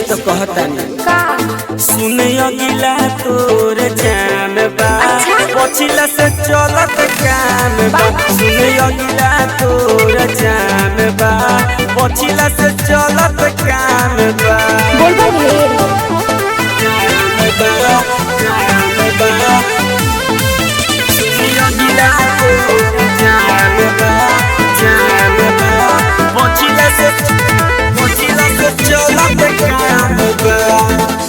तो कहता नहीं का सुन अगिला तोर जाम बा अच्छा? पछिला से चलत काम बा सुन अगिला तोर जाम बा पछिला से चलत काम बा बोलबा ढेर जाम बा सुन अगिला तोर जाम बा पछिला से चलत काम बा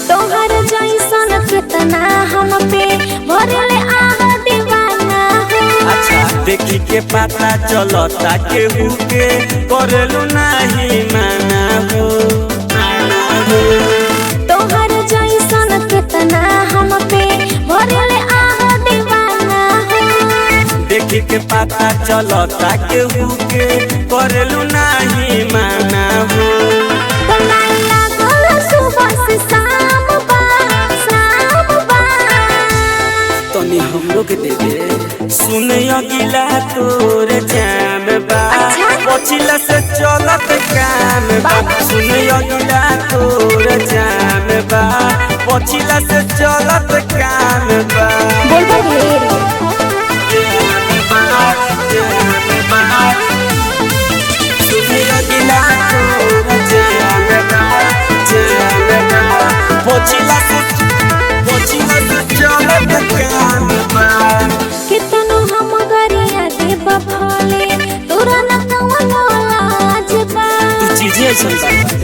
तोहर जैसन कितना हम पे भरले आहा दीवाना हो। अच्छा देखी के पता चलता केहू के करलू नहीं माना हो तोहर जैसन कितना हम पे भरले आहा दीवाना हो। देखी के पता चलता केहू के करलू नहीं माना हो तो लाइन लागल सुबह से शाम बा तनी हमरो के दे दे सुन अगिला तोर जाम बा अच्छा? पछिला से चलत काम बा सुन अगिला तोर जाम बा पछिला से चलत काम बा बोलबा ढेर कितनो हम गरिया दे बफले तोरा न कवनो लाज बा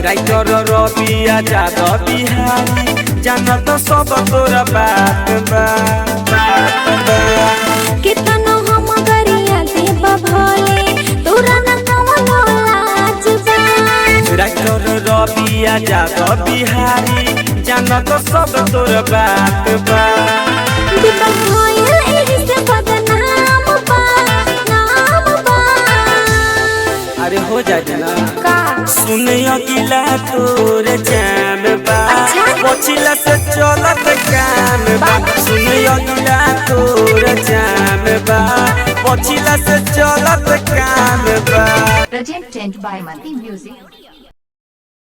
राइटर रबिया जादव बिहारी जानत सब तोरा बात बा कितनो हम गरिया दे बफले तोरा न कवनो लाज बा राइटर रबिया जादव बिहारी जानत सब तोरा बात बा दीपक भइल एही से बदनाम बा नाम बा अरे हो जाए ना का सुन अगिला तोर जाम बा अच्छा? पछिला से चलत काम बा सुन अगिला तोर जाम बा पछिला से चलत काम बा Presented by Mati Music.